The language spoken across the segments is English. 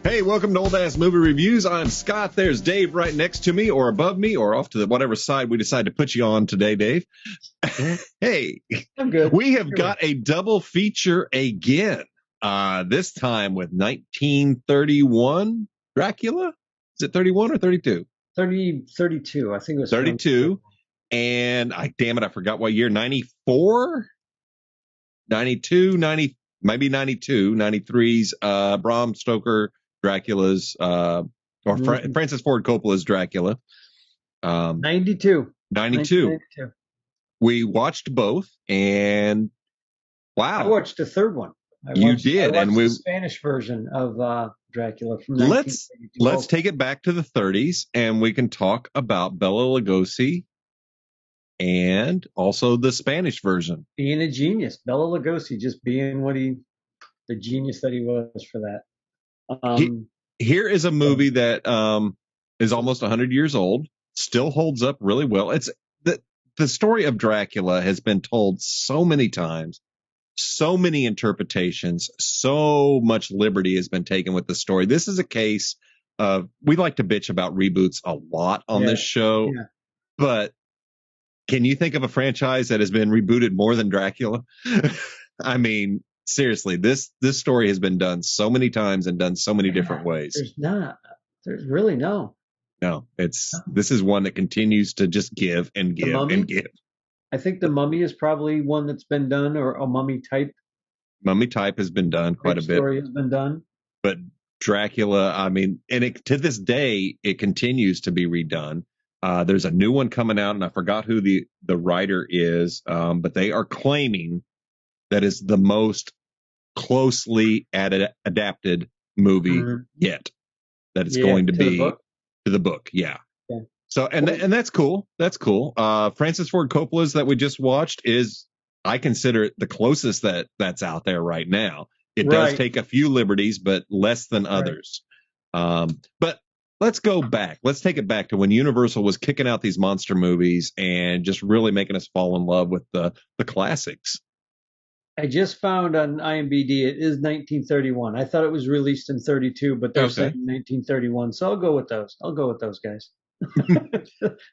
Hey, welcome to Old Ass Movie Reviews. I'm Scott. There's Dave right next to me or above me or off to the whatever side we decide to put you on today, Dave. Hey, I'm good. we have got a double feature again. This time with 1931 Dracula. Is it 31 or 32? 32. I think it was 32. And damn it, I forgot what year. 94? 92, 90, maybe 92, 93's Bram Stoker Dracula's Francis Ford Coppola's Dracula. 92. 92. We watched both, and wow. I watched the third one. You did, and the Spanish version of Dracula from 1932. Let's take it back to the 30s, and we can talk about Bela Lugosi and also the Spanish version. Being a genius. Bela Lugosi just being the genius that he was for that. Here is a movie that is almost 100 years old, still holds up really well. It's the story of Dracula has been told so many times, so many interpretations, so much liberty has been taken with the story. This is a case of, we like to bitch about reboots a lot on this show, but can you think of a franchise that has been rebooted more than Dracula? I mean, seriously, this story has been done so many times and done so many different ways. There's really no. This is one that continues to just give and give and give. I think the Mummy is probably one that's been done, or a Mummy type. Mummy type has been done quite a bit. Story has been done. But Dracula, I mean, and to this day, it continues to be redone. There's a new one coming out, and I forgot who the writer is, but they are claiming that is the most closely adapted movie yet. That it's going to be to the book. Yeah. So, and that's cool. That's cool. Francis Ford Coppola's that we just watched is, I consider it the closest that's out there right now. It does take a few liberties, but less than others. But let's go back. Let's take it back to when Universal was kicking out these monster movies and just really making us fall in love with the classics. I just found on IMDb it is 1931. I thought it was released in 32, but they're saying 1931. So I'll go with those. I'll go with those guys.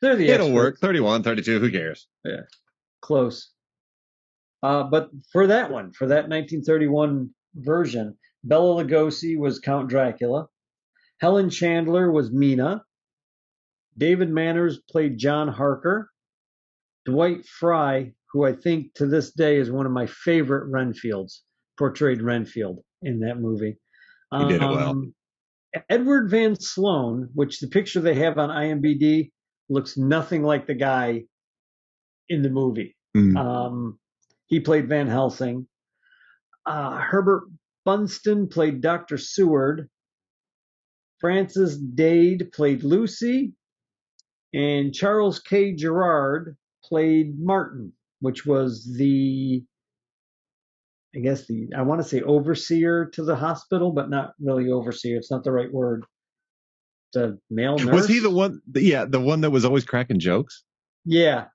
They're the It'll work. 31, 32. Who cares? Yeah, close. But for that 1931 version, Bela Lugosi was Count Dracula. Helen Chandler was Mina. David Manners played John Harker. Dwight Fry, who I think to this day is one of my favorite Renfields, portrayed Renfield in that movie. He did it well. Edward Van Sloan, which the picture they have on IMDb looks nothing like the guy in the movie. He played Van Helsing. Herbert Funston played Dr. Seward. Frances Dade played Lucy. And Charles K. Gerard played Martin, which was I want to say overseer to the hospital, but not really overseer. It's not the right word. The male nurse. Was he the one? Yeah, the one that was always cracking jokes. Yeah.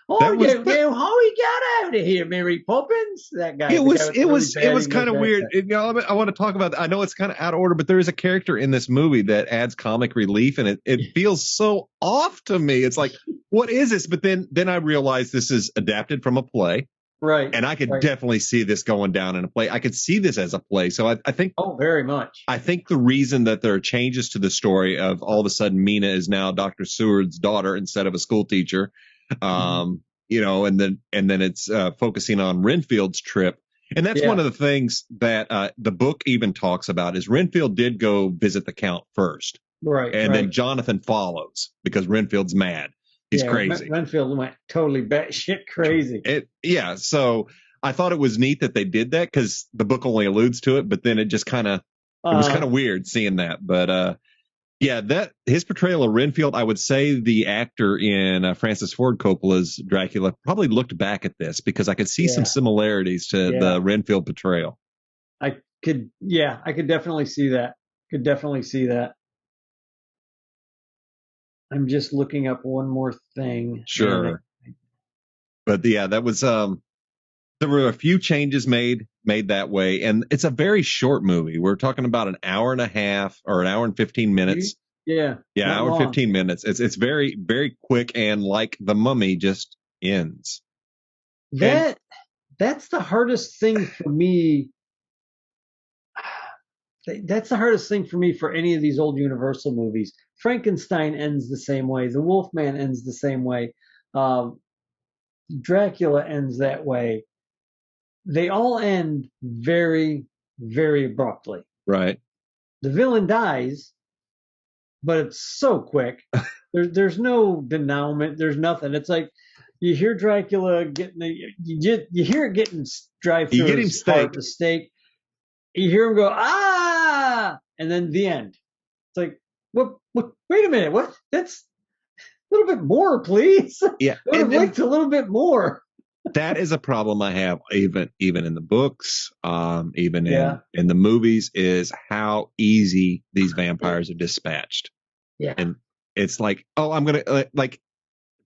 Oh, how he got out of here, Mary Poppins? That guy. It was kind of weird. I want to talk about. I know it's kind of out of order, but there is a character in this movie that adds comic relief, and it feels so off to me. It's like, what is this? But then I realized this is adapted from a play, right? And I could definitely see this going down in a play. I could see this as a play. So I think. Oh, very much. I think the reason that there are changes to the story of all of a sudden Mina is now Dr. Seward's daughter instead of a school teacher. And then it's focusing on Renfield's trip. And that's one of the things that the book even talks about is Renfield did go visit the Count first. Right. And then Jonathan follows because Renfield's mad. He's crazy. Renfield went totally batshit crazy. So I thought it was neat that they did that because the book only alludes to it, but then it just it was kind of weird seeing that. But that his portrayal of Renfield, I would say the actor in Francis Ford Coppola's Dracula probably looked back at this because I could see some similarities to the Renfield portrayal. I could definitely see that. I'm just looking up one more thing. Sure. But that was There were a few changes made that way, and it's a very short movie. We're talking about an hour and a half or an hour and 15 minutes. Yeah, Hour and 15 minutes. It's very, very quick, and like The Mummy, just ends. That's the hardest thing for me. That's the hardest thing for me for any of these old Universal movies. Frankenstein ends the same way. The Wolfman ends the same way. Dracula ends that way. They all end very, very abruptly. Right. The villain dies, but it's so quick. There's no denouement. There's nothing. It's like you hear Dracula getting you hear it getting drive through his heart, the stake. You hear him go ah, and then the end. It's like what? Wait a minute. What? That's a little bit more, please. Yeah, I would have liked a little bit more. That is a problem I have, even in the books, even in the movies, is how easy these vampires are dispatched. Yeah, and it's like, oh, I'm gonna like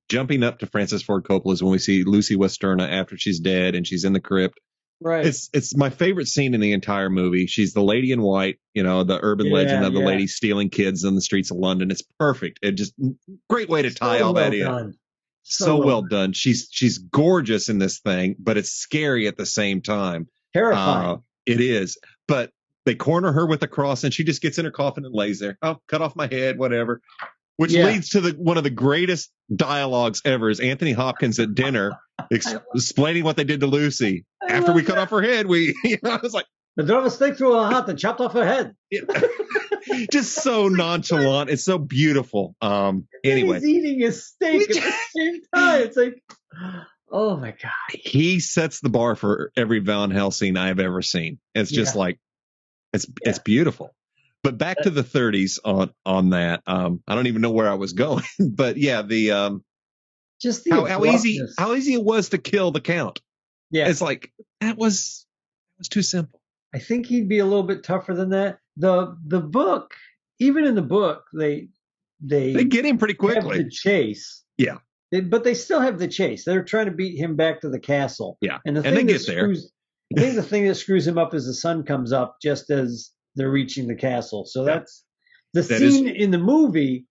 jumping up to Francis Ford Coppola's when we see Lucy Westenra after she's dead and she's in the crypt. Right. It's my favorite scene in the entire movie. She's the lady in white, the urban legend of the lady stealing kids in the streets of London. It's perfect. It just great way to tie all that in. So well done. She's gorgeous in this thing, but it's scary at the same time. Terrifying. It is. But they corner her with a cross and she just gets in her coffin and lays there. Oh, cut off my head, whatever. Which leads to one of the greatest dialogues ever is Anthony Hopkins at dinner explaining what they did to Lucy. After we cut off her head, I was like, they drove a stake through her heart and chopped off her head. Just so nonchalant. It's so beautiful. Anyway. He's eating a steak at the same time. It's like, oh my God. He sets the bar for every Van Helsing I have ever seen. It's just like, it's beautiful. But back to the 30s on that. I don't even know where I was going, but just how easy it was to kill the Count. Yeah, it's like that was too simple. I think he'd be a little bit tougher than that. The book, even in the book, they get him pretty quickly. Have the chase. Yeah, but they still have the chase. They're trying to beat him back to the castle. Yeah, and they get there. I think the thing that screws him up is the sun comes up just as they're reaching the castle. So that's the scene in the movie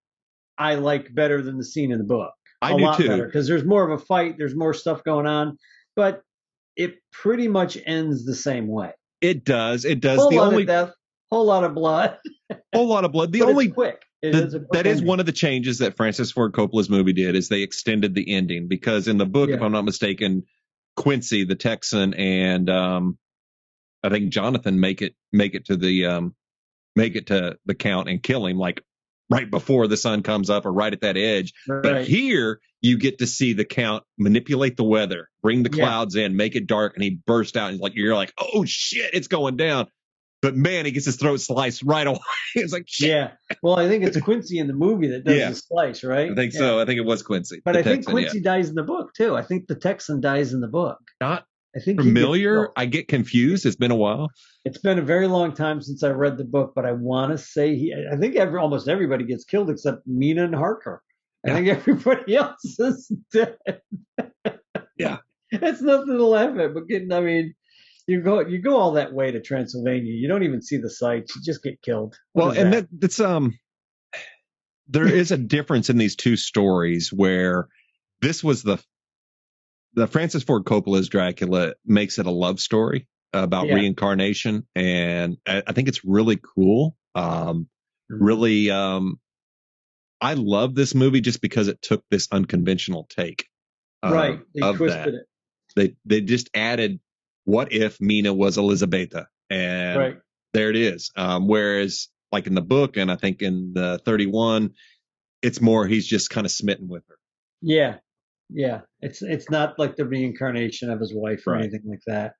I like better than the scene in the book. I do too, because there's more of a fight. There's more stuff going on, but it pretty much ends the same way. It does. Whole lot of death, whole lot of blood. Whole lot of blood. The only quick. That is one of the changes that Francis Ford Coppola's movie did is they extended the ending because in the book, if I'm not mistaken, Quincy the Texan and I think Jonathan make it to the Count and kill him like right before the sun comes up or right at that edge. Right. But here you get to see the Count manipulate the weather, bring the clouds in, make it dark, and he bursts out. And you're like, oh shit, it's going down. But man, he gets his throat sliced right away. It's like shit. Yeah. Well, I think it's Quincy in the movie that does the slice, right? I think so. I think it was Quincy. But I think Quincy dies in the book too. I think the Texan dies in the book. Not familiar. I get confused. It's been a while. It's been a very long time since I read the book, but I want to say I think almost everybody gets killed except Mina and Harker. I think everybody else is dead. Yeah, it's nothing to laugh at. But you go all that way to Transylvania. You don't even see the sights. You just get killed. That's there is a difference in these two stories where this was the Francis Ford Coppola's Dracula makes it a love story about reincarnation, and I think it's really cool. Really, I love this movie just because it took this unconventional take. Right, they twisted it. They just added, what if Mina was Elizabetha, and there it is. Whereas, like in the book, and I think in the 31, it's more he's just kind of smitten with her. Yeah. Yeah, it's not like the reincarnation of his wife or anything like that.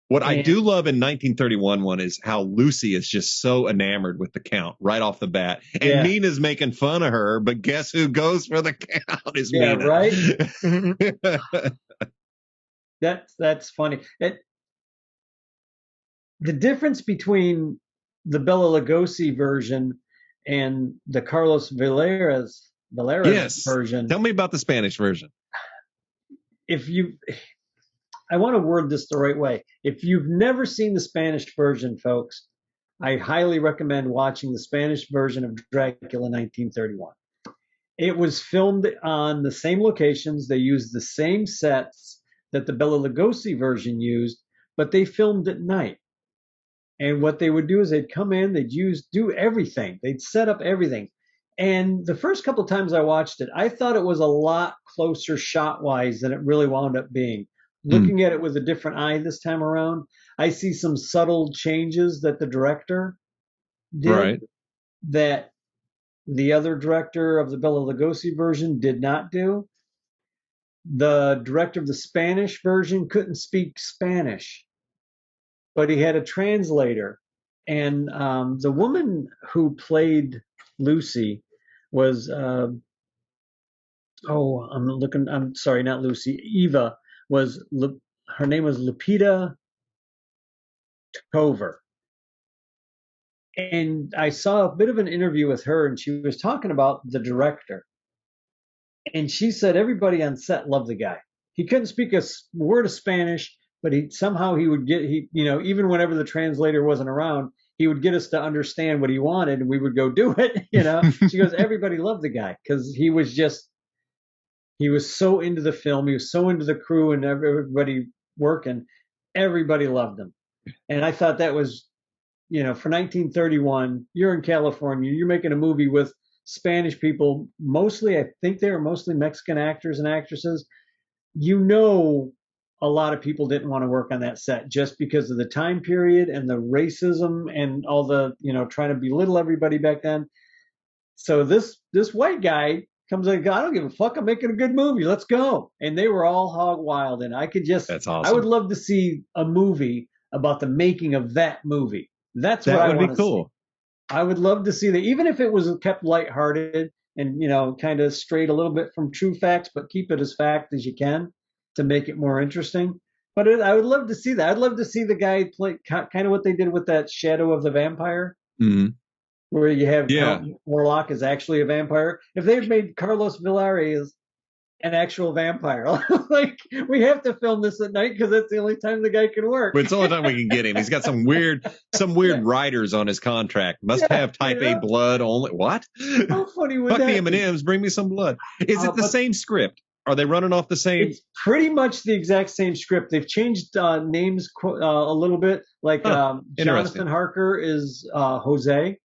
What I do love in 1931 one is how Lucy is just so enamored with the Count right off the bat. And Mina's making fun of her, but guess who goes for the Count is Mina. Right? That's funny. The difference between the Bela Lugosi version and the Carlos Valera's version. Tell me about the Spanish version. If I want to word this the right way. If you've never seen the Spanish version, folks, I highly recommend watching the Spanish version of Dracula 1931. It was filmed on the same locations. They used the same sets that the Bela Lugosi version used, but they filmed at night. And what they would do is they'd come in, do everything. They'd set up everything. And the first couple of times I watched it, I thought it was a lot closer shot wise than it really wound up being. Looking at it with a different eye this time around, I see some subtle changes that the director did that the other director of the Bela Lugosi version did not do. The director of the Spanish version couldn't speak Spanish, but he had a translator. And the woman who played Lucy was, I'm sorry, not Lucy, Eva her name was Lupita Tover. And I saw a bit of an interview with her, and she was talking about the director. And she said everybody on set loved the guy. He couldn't speak a word of Spanish, but he would get, even whenever the translator wasn't around, he would get us to understand what he wanted, and we would go do it. She goes, everybody loved the guy because he was so into the film. He was so into the crew and everybody working. Everybody loved him. And I thought that was, for 1931, you're in California, you're making a movie with Spanish people, I think they were mostly Mexican actors and actresses. A lot of people didn't want to work on that set just because of the time period and the racism and all the, trying to belittle everybody back then. So this white guy comes like, I don't give a fuck, I'm making a good movie, let's go. And they were all hog wild, and that's awesome. I would love to see a movie about the making of that movie. That would be cool. I would love to see that, even if it was kept lighthearted and, kind of strayed a little bit from true facts, but keep it as fact as you can to make it more interesting. But I would love to see that. I'd love to see the guy play kind of what they did with that Shadow of the Vampire, where you have Count Warlock is actually a vampire. If they've made Carlos Villares an actual vampire, like, we have to film this at night because that's the only time the guy can work. But it's the only time we can get him. He's got some weird writers on his contract. Must have type A blood only. What? How funny would Fuck that the M&Ms. Bring me some blood. Is it the same script? Are they running off the same? It's pretty much the exact same script. They've changed names a little bit. Like Jonathan Harker is Jose.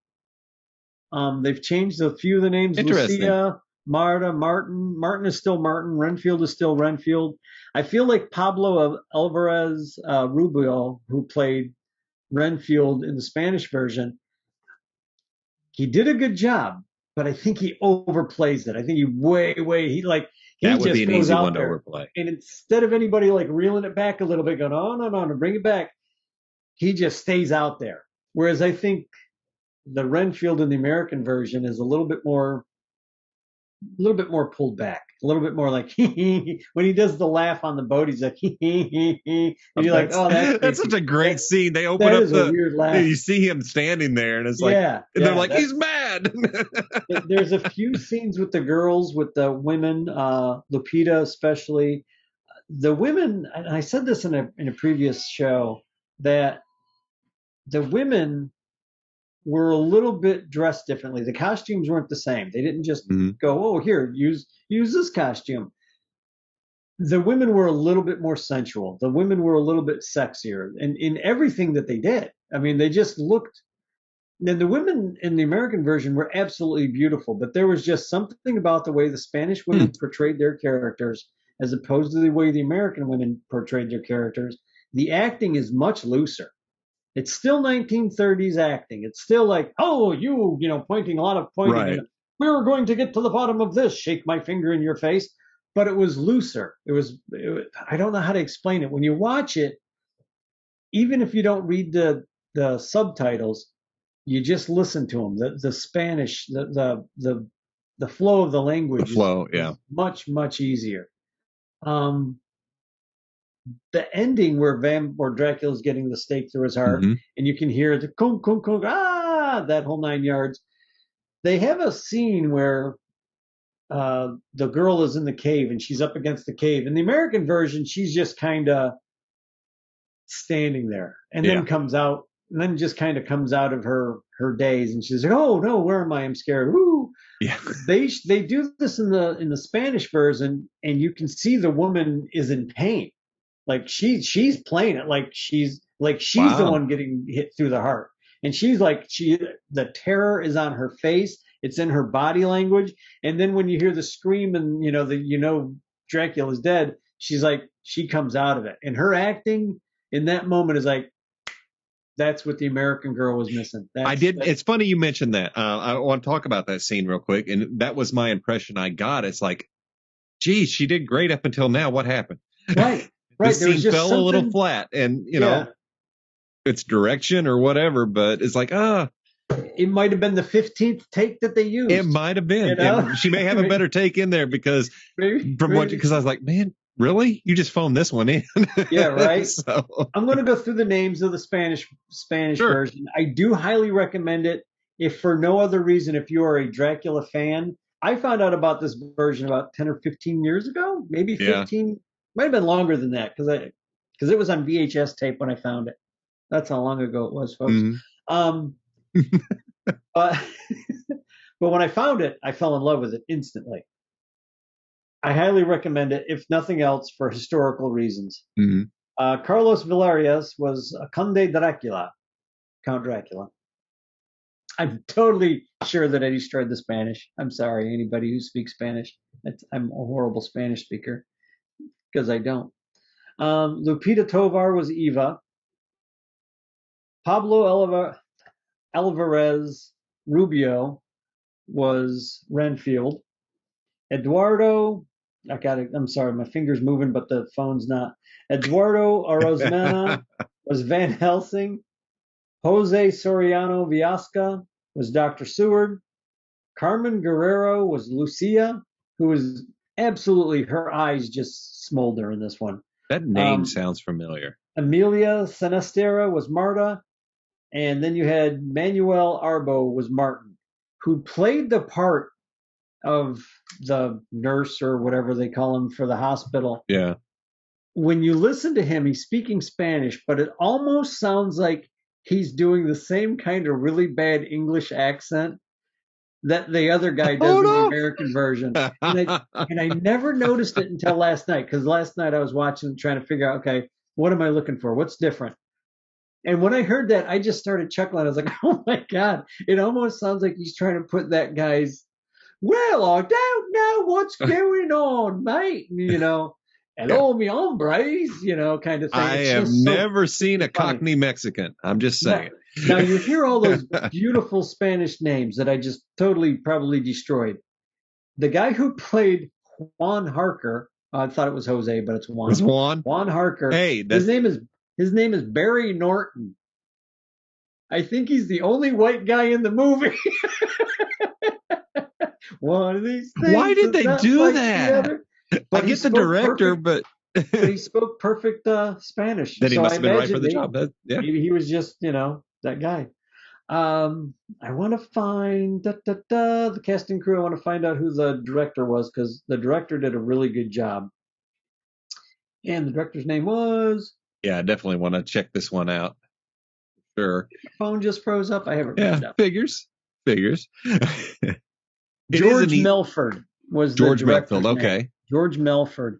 They've changed a few of the names. Lucia, Marta, Martin is still Martin. Renfield is still Renfield. I feel like Pablo Alvarez Rubio, who played Renfield in the Spanish version, he did a good job, but I think he overplays it. I think he that would just be an easy one to overplay. And instead of anybody like reeling it back a little bit, going, oh, no, bring it back, he just stays out there. Whereas I think the Renfield in the American version is a little bit more pulled back, a little bit more like when he does the laugh on the boat, he's like and you're like, oh, that's such a great scene. They open up the weird laugh. You see him standing there, and it's like, and they're like, he's mad. There's a few scenes with the girls, with the women, Lupita especially. The women, and I said this in a previous show, that the women were a little bit dressed differently. The costumes weren't the same. They didn't just go, oh, here, use this costume. The women were a little bit more sensual. The women were a little bit sexier in everything that they did. I mean, they just looked. And the women in the American version were absolutely beautiful, but there was just something about the way the Spanish women portrayed their characters as opposed to the way the American women portrayed their characters. The acting is much looser. It's still 1930s acting. It's still like, oh, pointing, a lot of pointing. Right. We're going to get to the bottom of this. Shake my finger in your face. But it was looser. I don't know how to explain it. When you watch it, even if you don't read the subtitles, you just listen to them. The Spanish, the flow of the language is much, much easier. The ending where Dracula's getting the stake through his heart, and you can hear the kunk, kunk, kunk, that whole 9 yards. They have a scene where the girl is in the cave and she's up against the cave. In the American version, she's just kind of standing there, and Yeah. then comes out, and then just kind of comes out of her daze, and she's like, "Oh no, where am I? I'm scared." Woo! Yeah. They do this in the Spanish version, and you can see the woman is in pain, like she's playing it like she's the Wow. one getting hit through the heart, and she's like the terror is on her face, it's in her body language, and then when you hear the scream and Dracula's dead, she's like she comes out of it, and her acting in that moment is like that's what the American Girl was missing. I did. It's funny you mentioned that. I want to talk about that scene real quick, and that was my impression I got. It's like, geez, she did great up until now. What happened? Right. The scene fell a little flat, and it's direction or whatever, but it's like, it might have been the 15th take that they used. It might have been. She may have a better take in there because because I was like, man, really? You just phoned this one in? Yeah, right. So. I'm going to go through the names of the Spanish version. I do highly recommend it. If for no other reason, if you are a Dracula fan, I found out about this version about 10 or 15 years ago, maybe 15. Yeah. Might have been longer than that because it was on VHS tape when I found it. That's how long ago it was, folks. Mm-hmm. But when I found it, I fell in love with it instantly. I highly recommend it, if nothing else, for historical reasons. Mm-hmm. Carlos Villarreal was Conde Dracula, Count Dracula. I'm totally sure that I destroyed the Spanish. I'm sorry, anybody who speaks Spanish. I'm a horrible Spanish speaker because I don't. Lupita Tovar was Eva. Pablo Alvarez Rubio was Renfield. Eduardo, I'm sorry, my finger's moving, but the phone's not. Eduardo Orozmena was Van Helsing. Jose Soriano Viasca was Dr. Seward. Carmen Guerrero was Lucia, who was absolutely, her eyes just smolder in this one. That name sounds familiar. Emilia Sinestera was Marta. And then you had Manuel Arbo was Martin, who played the part of the nurse or whatever they call him for the hospital. Yeah. When you listen to him, he's speaking Spanish, but it almost sounds like he's doing the same kind of really bad English accent that the other guy does in the American version. And I never noticed it until last night, because last night I was watching, trying to figure out, okay, what am I looking for? What's different? And when I heard that, I just started chuckling. I was like, oh my God, it almost sounds like he's trying to put that guy's, well, I don't know what's going on, mate. Hello, me hombres, kind of thing. I have never seen a Cockney Mexican. I'm just saying. Now you hear all those beautiful Spanish names that I just totally probably destroyed. The guy who played Juan Harker, I thought it was Jose, but it's Juan. It's Juan? Juan Harker. Hey, his name is Barry Norton. I think he's the only white guy in the movie. One of these things. Why did they do that? But I get the director, but he spoke perfect Spanish. Then he must have been right for the job. Maybe he was just, that guy. I want to find the casting crew. I want to find out who the director was, because the director did a really good job. And the director's name was... Yeah, I definitely want to check this one out. Sure. Phone just froze up. I haven't read it up. Figures. George Melford was George the director's Melford. Okay. Name. George Melford.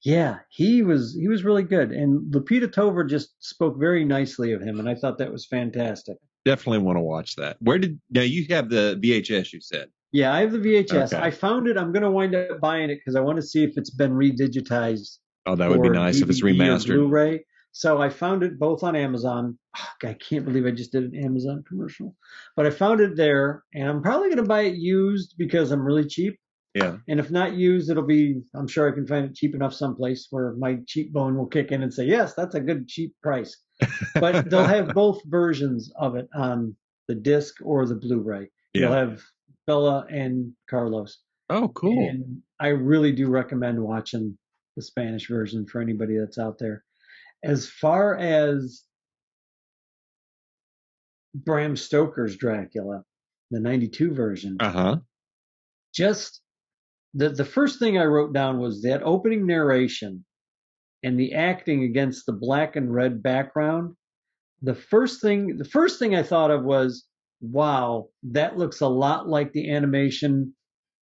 Yeah, he was really good. And Lupita Tovar just spoke very nicely of him, and I thought that was fantastic. Definitely want to watch that. Now you have the VHS, you said? Yeah, I have the VHS. Okay. I found it. I'm going to wind up buying it because I want to see if it's been redigitized. Oh, that would be nice if it's remastered. Blu-ray. So I found it both on Amazon. Oh, I can't believe I just did an Amazon commercial. But I found it there, and I'm probably going to buy it used because I'm really cheap. Yeah. And if not used, I'm sure I can find it cheap enough someplace where my cheap bone will kick in and say, yes, that's a good cheap price. But they'll have both versions of it on the disc or the Blu-ray. Yeah. You'll have Bella and Carlos. Oh, cool. And I really do recommend watching the Spanish version for anybody that's out there. As far as Bram Stoker's Dracula, the 92 version, just the first thing I wrote down was that opening narration and the acting against the black and red background, the first thing I thought of was, wow, that looks a lot like the animation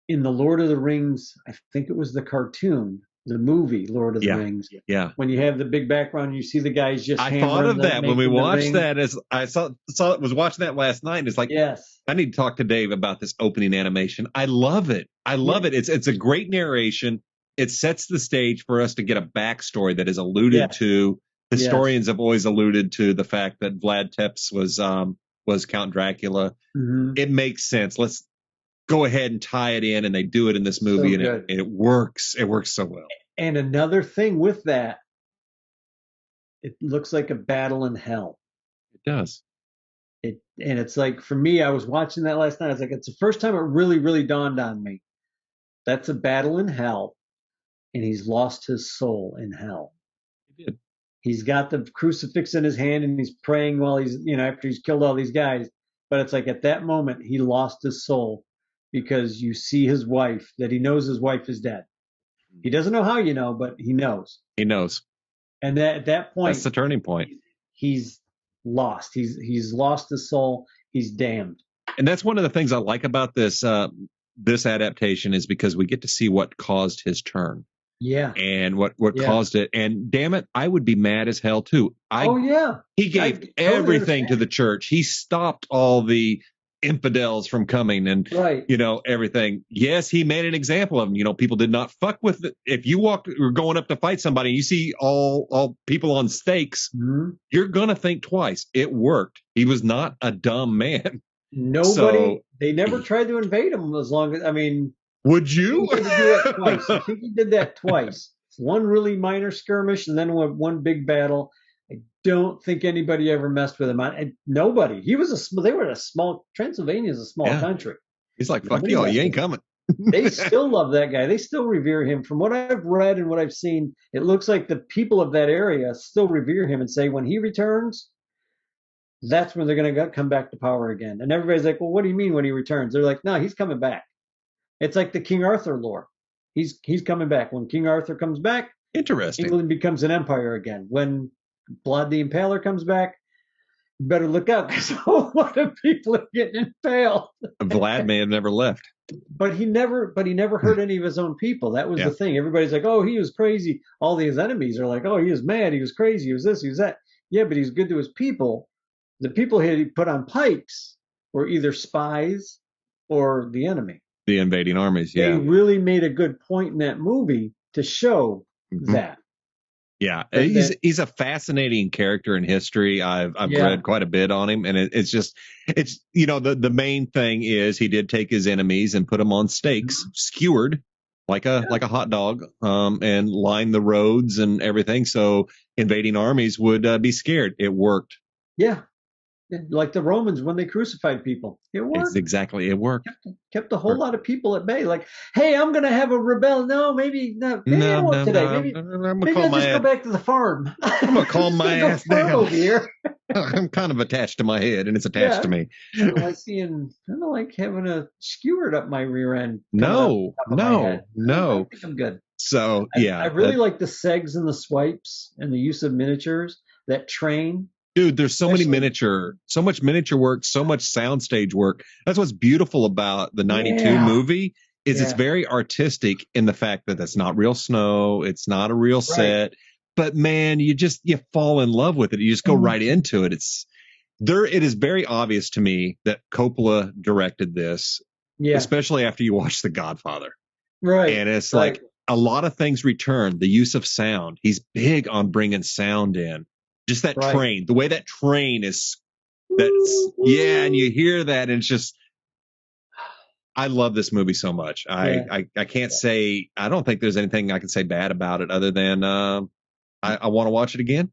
in the Lord of the Rings. I think it was the cartoon, the movie Lord of the Yeah. Rings. Yeah. When you have the big background, and you see the guys just I thought hammering of that when we making the watched ring. that. As I was watching that last night. And it's like, Yes. I need to talk to Dave about this opening animation. I love it. I love it. It's a great narration. It sets the stage for us to get a backstory that is alluded Yes. to. Yes. Historians have always alluded to the fact that Vlad Tepes was Count Dracula. Mhm. It makes sense. Let's go ahead and tie it in, and they do it in this movie, So and good. it works. It works so well. And another thing with that, it looks like a battle in hell. It does. And it's like, for me, I was watching that last night. I was like, it's the first time it really, really dawned on me. That's a battle in hell, and he's lost his soul in hell. He did. He's got the crucifix in his hand, and he's praying while he's, after he's killed all these guys. But it's like, at that moment, he lost his soul, because you see his wife, that he knows his wife is dead. He doesn't know how, but he knows. He knows. And at that point, That's the turning point. He's lost. He's lost his soul. He's damned. And that's one of the things I like about this adaptation, is because we get to see what caused his turn. Yeah. And what caused it. And damn it, I would be mad as hell too. He gave totally everything to understand. the church. He stopped all the infidels from coming and Right. Everything. Yes, he made an example of them. People did not fuck with it. If you walk or going up to fight somebody and you see all people on stakes, you're gonna think twice. It worked. He was not a dumb man. They never tried to invade him, as long as, would you? He had to do that twice. I think he did that twice. One really minor skirmish, and then one big battle. I don't think anybody ever messed with him. Nobody. They were a small. Transylvania is a small country. He's like, fuck you, you ain't coming. They still love that guy. They still revere him. From what I've read and what I've seen, it looks like the people of that area still revere him and say, when he returns, that's when they're going to come back to power again. And everybody's like, well, what do you mean when he returns? They're like, no, he's coming back. It's like the King Arthur lore. He's coming back. When King Arthur comes back, interesting, England becomes an empire again. When Vlad the Impaler comes back, you better look out, because a whole lot of people are getting impaled. Vlad may have never left. But he never hurt any of his own people. That was the thing. Everybody's like, oh, he was crazy. All his enemies are like, oh, he was mad. He was crazy. He was this. He was that. Yeah, but he's good to his people. The people he put on pikes were either spies or the enemy. The invading armies, yeah. They really made a good point in that movie to show that. Yeah, he's a fascinating character in history. I've read quite a bit on him, and it's the main thing is he did take his enemies and put them on stakes, skewered like a hot dog, and line the roads and everything, so invading armies would be scared. It worked. Yeah. Like the Romans when they crucified people. It worked. It worked. Kept a whole lot of people at bay. Like, hey, I'm going to have a rebel. No, maybe not. Maybe I won't today. Maybe I'll just go back to the farm. I'm going to calm my ass down over here. I'm kind of attached to my head, and it's attached to me. I don't like having a skewered up my rear end. No. I think I'm good. So, yeah. I really like the segs and the swipes and the use of miniatures. That train. Dude, there's so much miniature work, so much soundstage work. That's what's beautiful about the 92 movie is it's very artistic in the fact that it's not real snow. It's not a real set, but man, you fall in love with it. You just go right into it. It is very obvious to me that Coppola directed this, especially after you watch The Godfather. Right. And it's like a lot of things return. The use of sound. He's big on bringing sound in. Just that train, the way that train is, and you hear that, and it's just, I love this movie so much. I can't say, I don't think there's anything I can say bad about it other than I want to watch it again.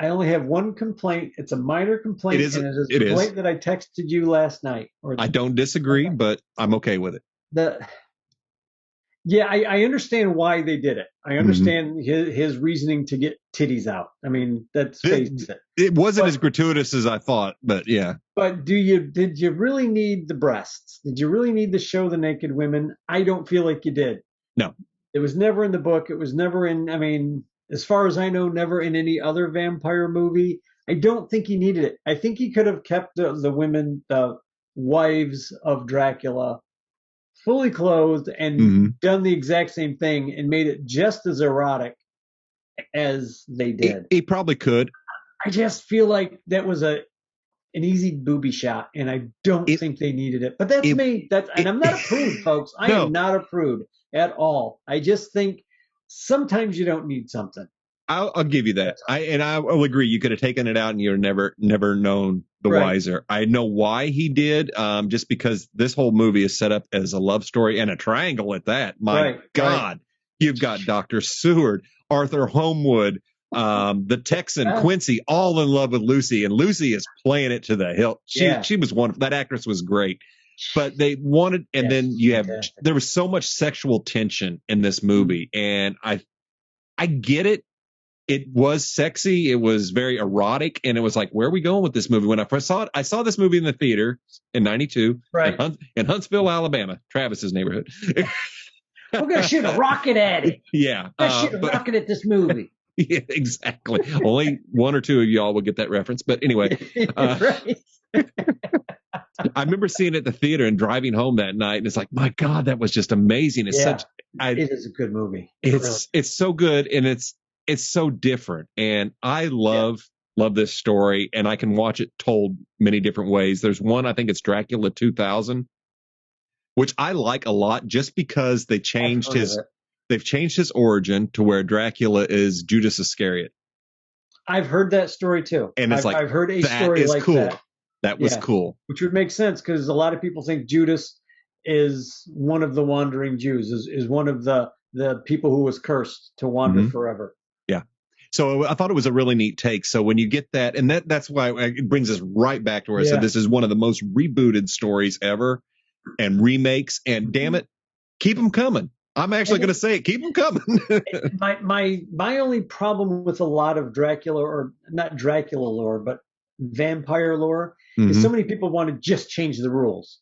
I only have one complaint. It's a minor complaint. It is a complaint that I texted you last night. I don't disagree, but I'm okay with it. I understand why they did it. I understand his reasoning to get titties out. That's face it. It wasn't as gratuitous as I thought, but yeah. But did you really need the breasts? Did you really need to show the naked women? I don't feel like you did. No. It was never in the book. It was never in, as far as I know, never in any other vampire movie. I don't think he needed it. I think he could have kept the women, the wives of Dracula, fully clothed and Mm-hmm. done the exact same thing and made it just as erotic as they did. He probably could. I just feel like that was an easy booby shot, and I don't It, think they needed it. But that's it, me. And I'm not a prude, folks. I no, am not a prude at all. I just think sometimes you don't need something. I'll give you that. I will agree. You could have taken it out and you're never known the Right. wiser. I know why he did, just because this whole movie is set up as a love story and a triangle at that. My God, you've got Dr. Seward, Arthur Homewood, the Texan Quincy, all in love with Lucy, and Lucy is playing it to the hilt. She was wonderful. That actress was great. But they wanted, and then you have there was so much sexual tension in this movie, and I get it. It was sexy. It was very erotic. And it was like, where are we going with this movie? When I first saw it, I saw this movie in the theater in 92 in Huntsville, Alabama, Travis's neighborhood. We're going to shoot a rocket at it. Yeah. We're going to shoot a rocket at this movie. Yeah, exactly. Only one or two of y'all would get that reference. But anyway, I remember seeing it at the theater and driving home that night. And it's like, my God, that was just amazing. It's it is a good movie. It's so good. And it's so different, and I love this story, and I can watch it told many different ways. There's one, I think it's Dracula 2000, which I like a lot, just because they've changed his origin to where Dracula is Judas Iscariot. I've heard that story too, and it's I've heard a story like cool. that. That was cool, which would make sense because a lot of people think Judas is one of the wandering Jews, is one of the people who was cursed to wander forever. Yeah. So I thought it was a really neat take. So when you get that, and that's why it brings us right back to where I said this is one of the most rebooted stories ever, and remakes, and damn it, keep them coming. I'm actually going to say it, keep them coming. my only problem with a lot of Dracula, or not Dracula lore, but vampire lore, is so many people want to just change the rules.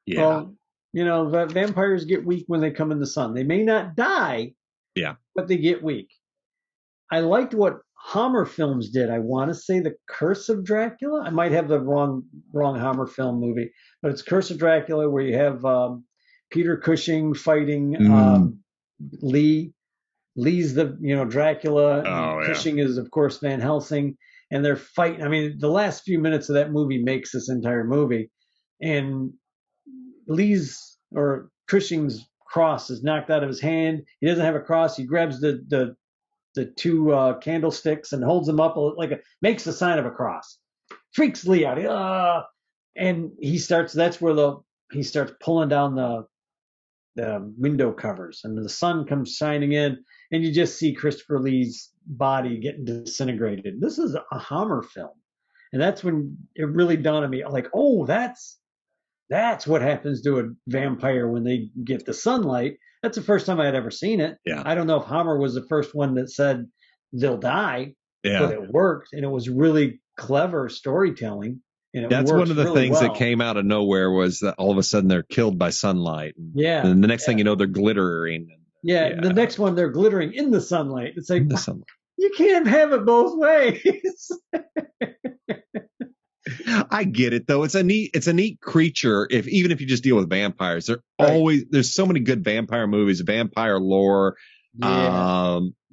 Yeah. Well, vampires get weak when they come in the sun. They may not die, but they get weak. I liked what Hammer Films did. I want to say The Curse of Dracula. I might have the wrong Hammer film movie, but it's Curse of Dracula, where you have Peter Cushing fighting Lee. Lee's the Dracula. Oh, Cushing is, of course, Van Helsing, and they're fighting. I mean, the last few minutes of that movie makes this entire movie, and Cushing's cross is knocked out of his hand. He doesn't have a cross. He grabs the two candlesticks and holds them up makes the sign of a cross. Freaks Lee out. And that's where he starts pulling down the window covers, and the sun comes shining in, and you just see Christopher Lee's body getting disintegrated. This is a Hammer film. And that's when it really dawned on me, like, oh, that's what happens to a vampire when they get the sunlight. That's the first time I had ever seen it. Yeah. I don't know if Hammer was the first one that said they'll die, but it worked, and it was really clever storytelling. And that's one of the things that came out of nowhere, was that all of a sudden they're killed by sunlight. And the next thing you know, they're glittering. The next one, they're glittering in the sunlight. It's like, you can't have it both ways. I get it, though. It's a neat creature. Even if you just deal with vampires, there's so many good vampire movies, vampire lore,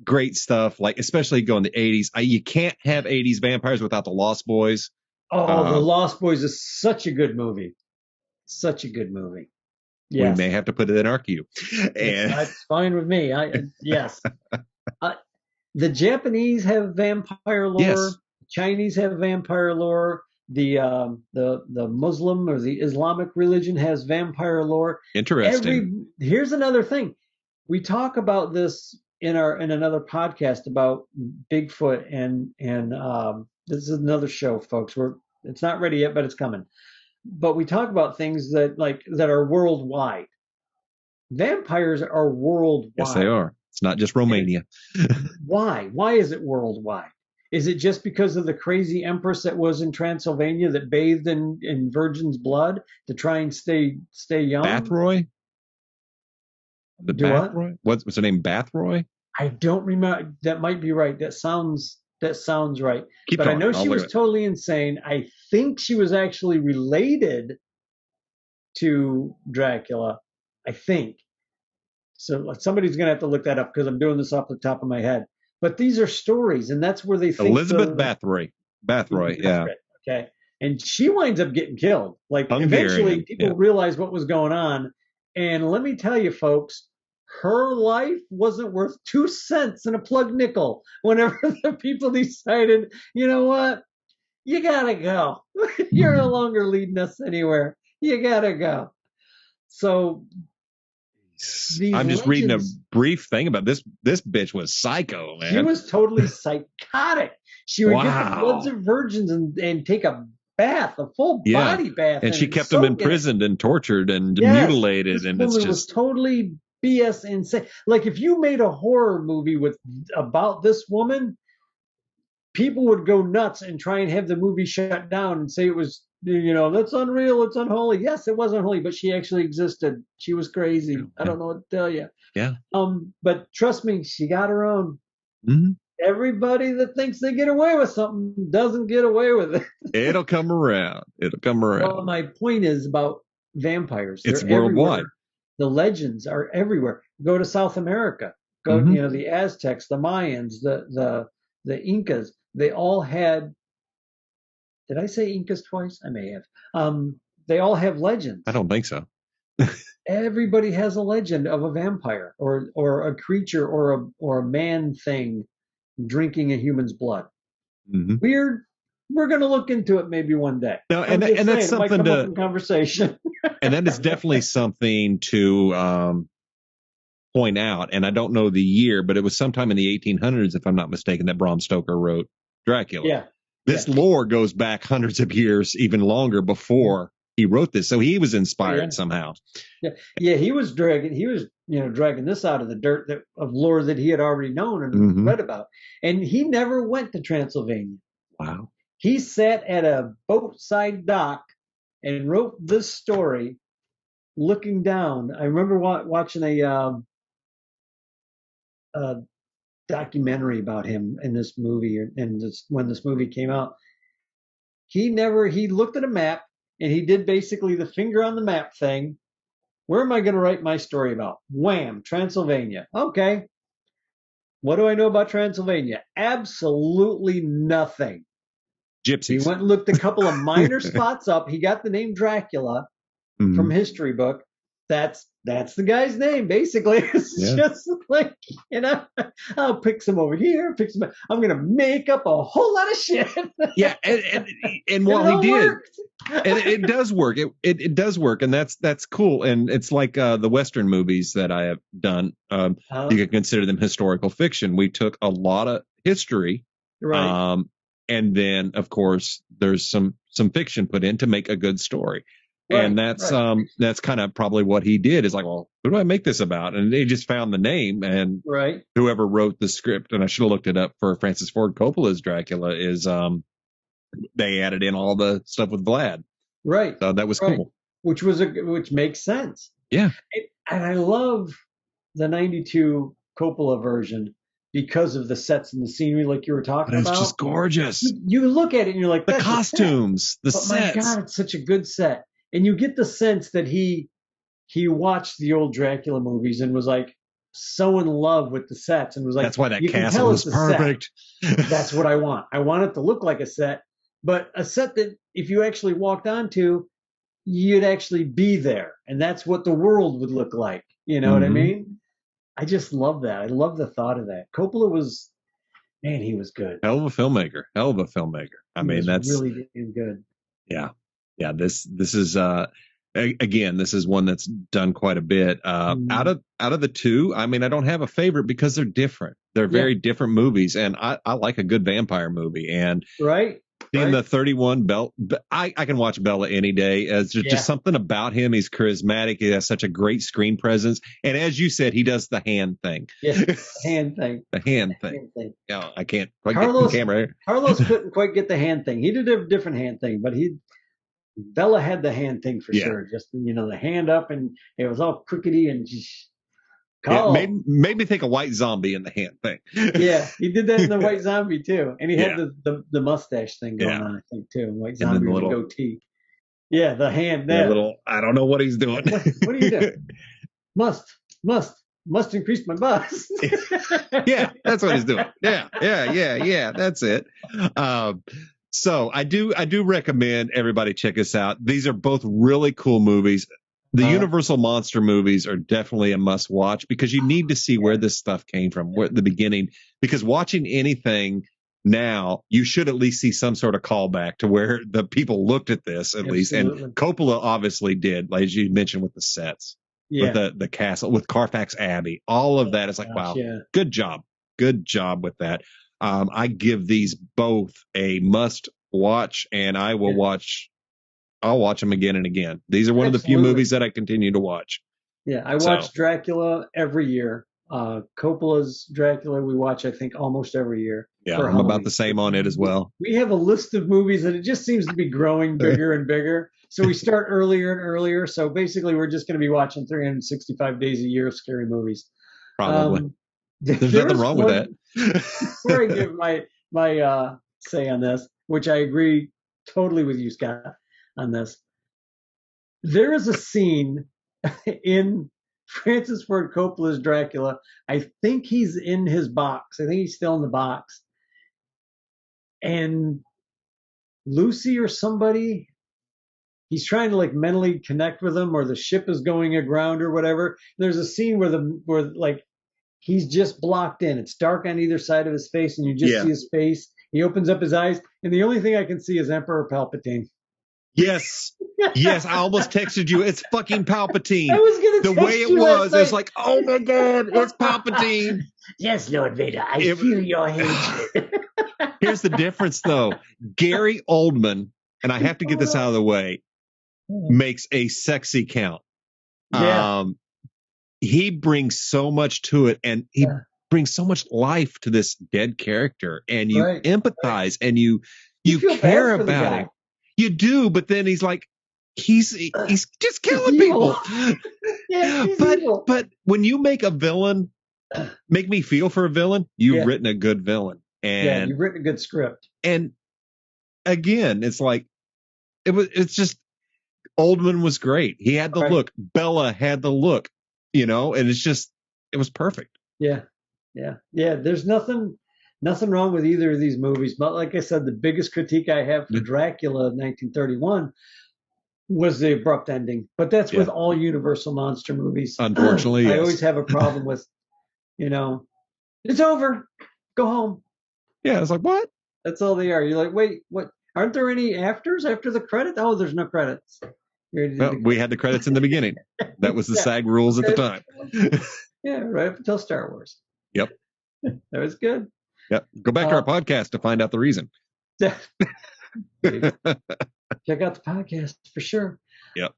great stuff. Like, especially going the 80s. You can't have 80s vampires without the Lost Boys. Oh, the Lost Boys is such a good movie. Such a good movie. Yes. We may have to put it in our queue. And that's fine with me. Yes. The Japanese have vampire lore. Yes. Chinese have vampire lore. The Muslim or the Islamic religion has vampire lore. Interesting. Here's another thing. We talk about this in another podcast about Bigfoot, and this is another show, folks. It's not ready yet, but it's coming. But we talk about things that are worldwide. Vampires are worldwide. Yes, they are. It's not just Romania. Why? Why is it worldwide? Is it just because of the crazy empress that was in Transylvania that bathed in virgin's blood to try and stay young? Bathroy? Bathroy? What's her name? Bathroy? I don't remember. That might be right. That sounds right. Keep But I know talking. I'll she look was at it. totally insane. I think she was actually related to Dracula. I think. So somebody's going to have to look that up because I'm doing this off the top of my head. But these are stories, and that's where they think Elizabeth the Bathory. Bathory, yeah. okay. And she winds up getting killed. Like eventually, Hungarian, yeah. people realize what was going on. And let me tell you, folks, her life wasn't worth 2 cents in a plug nickel. Whenever the people decided, you know what, you gotta go. You're no longer leading us anywhere. You gotta go. So these I'm just reading a legends, brief thing about this. This bitch was psycho, she man. was totally psychotic. She would get the bloods Wow. of virgins and take a bath, a full Yeah. body bath, And she and kept them soak in it. imprisoned and tortured and Yes, mutilated. this And it's woman was just, totally BS insane. Like if you made a horror movie with about this woman, people would go nuts and try and have the movie shut down and say it was, that's unreal, it's unholy. Yes, it was unholy, but she actually existed. She was crazy. I yeah. don't know what to tell you. Yeah. But trust me, she got her own. Mm-hmm. Everybody that thinks they get away with something doesn't get away with it. It'll come around. It'll come around. Well, my point is about vampires. It's They're worldwide. everywhere. The legends are everywhere. Go to South America. Go, Mm-hmm. the Aztecs, the Mayans, the Incas. They all had. Did I say Incas twice? I may have. They all have I legends. don't think so. Everybody has a legend of a vampire or a creature or a man thing drinking a human's blood. Mm-hmm. Weird. We're going to look into it maybe one day. No, I'm just and that's saying, it might something come up to, in conversation. and that is definitely something to point out. And I don't know the year, but it was sometime in the 1800s, if I'm not mistaken, that Bram Stoker wrote Dracula. Yeah. This Yeah. lore goes back hundreds of years, even longer before he wrote this. So he was inspired Yeah. somehow. Yeah, he was dragging this out of the dirt of lore that he had already known and read about. And he never went to Transylvania. Wow. He sat at a boatside dock and wrote this story looking down. I remember watching a documentary about him in this movie, and when this movie came out. He looked at a map and he did basically the finger on the map thing. Where am I going to write my story about? Wham, Transylvania. Okay. What do I know about Transylvania? Absolutely nothing. Gypsies. He went and looked a couple of minor spots up. He got the name Dracula from history book. That's the guy's name, basically. It's just like, I'll pick some over here, pick some. I'm gonna make up a whole lot of shit. Yeah, and while he did, and it does work. It does work, and that's cool. And it's like the Western movies that I have done. You can consider them historical fiction. We took a lot of history, right? And then of course there's some fiction put in to make a good story. Right, and that's kind of probably what he did is like, well, who do I make this about? And they just found the name, and whoever wrote the script, and I should have looked it up for Francis Ford Coppola's Dracula, is they added in all the stuff with Vlad. Right. So that was cool. Which makes sense. Yeah. And I love the 92 Coppola version because of the sets and the scenery, like you were talking about. It's just gorgeous. You look at it and you're like, the costumes, the sets. My God, it's such a good set. And you get the sense that he watched the old Dracula movies and was like so in love with the sets and was like, that's why that castle was perfect. That's what I want. I want it to look like a set, but a set that if you actually walked onto, you'd actually be there. And that's what the world would look like. You know what I mean? I just love that. I love the thought of that. Coppola was, man, he was good. Hell of a filmmaker. I mean, that's really good. Yeah. Yeah. This is, again, this is one that's done quite a bit. Out of the two, I mean, I don't have a favorite because they're different. They're very different movies, and I like a good vampire movie. And seeing the 31 Bell, I can watch Bella any day. It's just something about him. He's charismatic. He has such a great screen presence. And as you said, he does the hand thing. Yeah, the hand thing. The hand thing. Yeah, I can't quite Carlos, get the camera. Carlos couldn't quite get the hand thing. He did a different hand thing, but Bella had the hand thing for sure. Just, the hand up, and it was all crookedy and just, Yeah, made me think of White Zombie in the hand thing. Yeah, he did that in the White Zombie too, and he had the mustache thing going on, I think, too. In White Zombie with the goatee. Yeah, the hand. That little. I don't know what he's doing. What are you doing? Must increase my bust. Yeah, that's what he's doing. Yeah. That's it. So I do recommend everybody check this out. These are both really cool movies. The Universal monster movies are definitely a must watch because you need to see where this stuff came from, where the beginning. Because watching anything now, you should at least see some sort of callback to where the people looked at this at least. And Coppola obviously did, like you mentioned, with the sets, with the castle, with Carfax Abbey, all of that. It's like, wow, good job with that. I give these both a must watch, and I will watch. I'll watch them again and again. These are one of the few movies that I continue to watch. Yeah, I watch Dracula every year. Coppola's Dracula we watch, I think, almost every year. Yeah, I'm about the same on it as well. We have a list of movies and it just seems to be growing bigger and bigger. So we start earlier and earlier. So basically, we're just going to be watching 365 days a year of scary movies. Probably. There's nothing wrong with that. Before I give my say on this, which I agree totally with you, Scott, on this. There is a scene in Francis Ford Coppola's Dracula. I think he's in his box. I think he's still in the box. And Lucy or somebody, he's trying to like mentally connect with him, or the ship is going aground or whatever. There's a scene where like he's just blocked in. It's dark on either side of his face, and you just see his face. He opens up his eyes, and the only thing I can see is Emperor Palpatine. Yes. I almost texted you. It's fucking Palpatine. I was gonna the way it was, it's like, oh my God, it's Palpatine. Yes, Lord Vader, I feel your hatred. Here's the difference, though. Gary Oldman, and I have to get this out of the way, makes a sexy count. Yeah. He brings so much to it, and he brings so much life to this dead character, and you empathize, and you care about it. You do, but then he's like, he's just killing people. But when you make a villain, make me feel for a villain, you've written a good villain. And you've written a good script. And again, it's like it's just Oldman was great. He had the look. Bella had the look, and it was perfect. Yeah. There's nothing wrong with either of these movies. But like I said, the biggest critique I have for Dracula of 1931 was the abrupt ending. But that's with all Universal monster movies. Unfortunately, I always have a problem with, it's over. Go home. Yeah, it's like, what? That's all they are. You're like, wait, what? Aren't there any afters after the credit? Oh, there's no credits. Well, we had the credits in the beginning. That was the SAG rules at the time. Yeah, right up until Star Wars. Yep. That was good. Yep. Go back to our podcast to find out the reason. Check out the podcast for sure. Yep.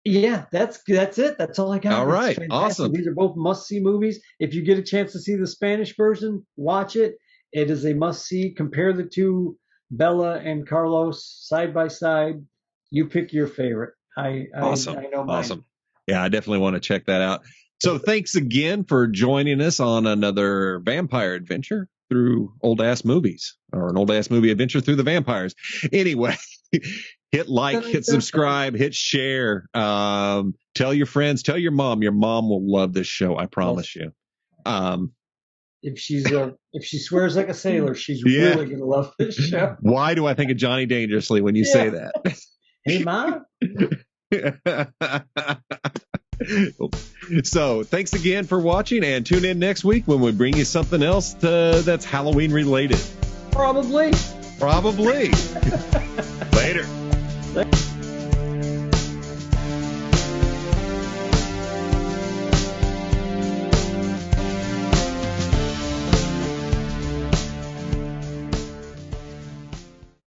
Yeah, that's it. That's all I got. All right. Awesome. These are both must-see movies. If you get a chance to see the Spanish version, watch it. It is a must-see. Compare the two, Bella and Carlos, side by side. You pick your favorite. Awesome. I know mine. Awesome. Yeah, I definitely want to check that out. So thanks again for joining us on another vampire adventure through old ass movies, or an old ass movie adventure through the vampires. Anyway, hit like, hit subscribe, hit share. Tell your friends, tell your mom. Your mom will love this show. I promise you. If she swears like a sailor, she's really going to love this show. Why do I think of Johnny Dangerously when you say that? Hey, Mom. So thanks again for watching, and tune in next week when we bring you something else that's Halloween related. Probably. Later.